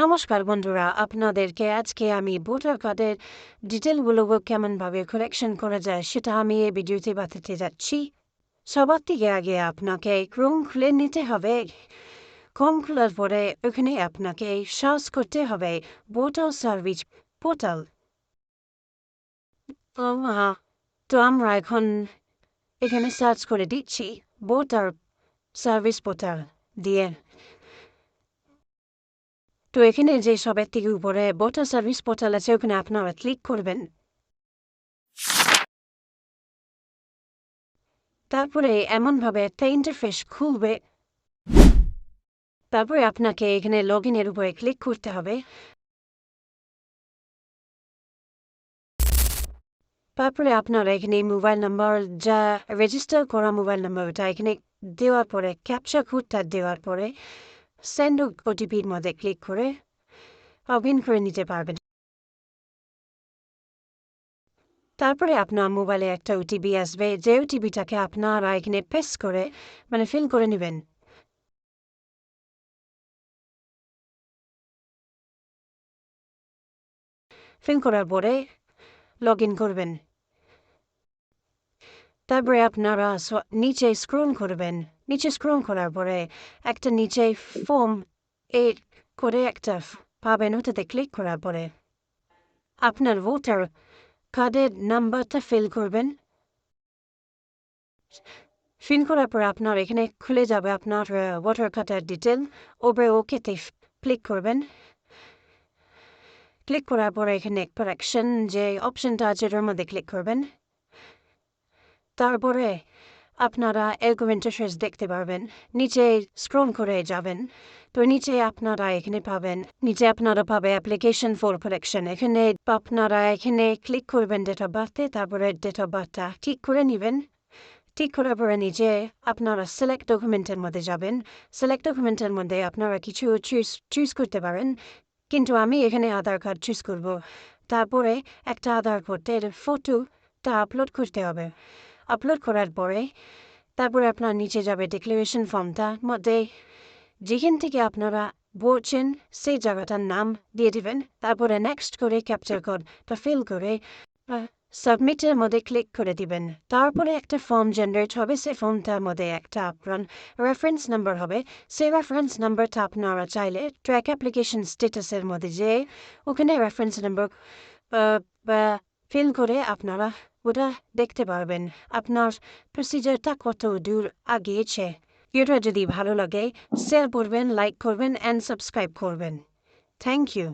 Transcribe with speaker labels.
Speaker 1: নমস্কার বন্ধুরা, আপনাদেরকে আজকে আমি ভোটার কার্ডের ডিটেলগুলো কেমনভাবে কালেকশন করা যায় সেটা আমি এই ভিডিওতে বাতাতে যাচ্ছি। সবার থেকে আগে আপনাকে ক্রোম খুলে নিতে হবে। ক্রোম খোলার পরে ওখানে আপনাকে সার্চ করতে হবে ভোটার সার্ভিস পোর্টাল। তো আমরা এখন এখানে সার্চ করে দিচ্ছি ভোটার সার্ভিস পোর্টাল দিয়ে। তো এখানে যে সবের থেকে উপরে ভোটার সার্ভিস পোর্টাল আছে ওখানে আপনারা ক্লিক করবেন। তারপরে এমনভাবে একটা ইন্টারফেস খুলবে। তারপরে আপনাকে এখানে লগ ইনের উপরে ক্লিক করতে হবে। তারপরে আপনারা এখানে মোবাইল নাম্বার যা রেজিস্টার করা মোবাইল নাম্বারটা এখানে দেওয়ার পরে ক্যাপচা কোডটা দেওয়ার পরে সেন্ড ওটিপির মধ্যে ক্লিক করে লগ ইন করে নিতে পারবেন। তারপরে আপনার মোবাইলে একটা ওটিপি আসবে, যে ওটিপিটাকে আপনারা এখানে পেস্ট করে ফিল করে নেবেন। ফিল করার পরে লগ ইন করবেন। তারপরে আপনারা নিচে স্ক্রল করবেন। নিচে স্ক্রল করার পরে একটা নিচে ফর্ম করে একটা পাবেন, ওটাতে ক্লিক করার পরে আপনার ভোটার কার্ডের নাম্বারটা ফিল করবেন। ফিল করার পরে আপনার এখানে খুলে যাবে আপনার ভোটার কার্ডের ডিটেল। ওপরে ওকেতে ক্লিক করবেন। ক্লিক করার পরে এখানে কারেকশন যে অপশনটা আছে ওটার মধ্যে ক্লিক করবেন। তারপরে আপনারা এরকম ইন্টারফেস দেখতে পারবেন। নিচে স্ক্রল করে যাবেন। তো নিচে আপনারা এখানে পাবেন, নিচে আপনারা পাবে অ্যাপ্লিকেশন ফর কারেকশন। এখানে আপনারা এখানে ক্লিক করবেন ডেট অফ বার্থে। তারপরে ডেট অফ বার্থটা ঠিক করে নেবেন। ঠিক করার পরে নিচে আপনারা সিলেক্ট ডকুমেন্টের মধ্যে যাবেন। সিলেক্ট ডকুমেন্টের মধ্যে আপনারা কিছু চুজ করতে পারেন, কিন্তু আমি এখানে আধার কার্ড চুজ করব। তারপরে একটা আধার কার্ডের ফটোটা আপলোড করতে হবে। আপলোড করার পরে তারপরে আপনার নিচে যাবে ডিক্লারেশন ফর্মটার মধ্যে যেখান থেকে আপনারা বলছেন সেই জায়গাটার নাম দিয়ে দেবেন। তারপরে নেক্সট করে ক্যাপচার কোডটা ফিল করে সাবমিটের মধ্যে ক্লিক করে দিবেন। তারপরে একটা ফর্ম জেনারেট হবে। সেই ফর্মটার মধ্যে একটা আপনার রেফারেন্স নাম্বার হবে। সেই রেফারেন্স নাম্বারটা আপনারা চাইলে ট্র্যাক অ্যাপ্লিকেশন স্ট্যাটাসের মধ্যে যেয়ে ওখানে রেফারেন্স নাম্বার ফিল করে আপনারা ওটা দেখতে পারবেন আপনার প্রসিজারটা কত দূর আগিয়েছে। ভিডিওটা যদি ভালো লাগে শেয়ার করবেন, লাইক করবেন অ্যান্ড সাবস্ক্রাইব করবেন। Thank you.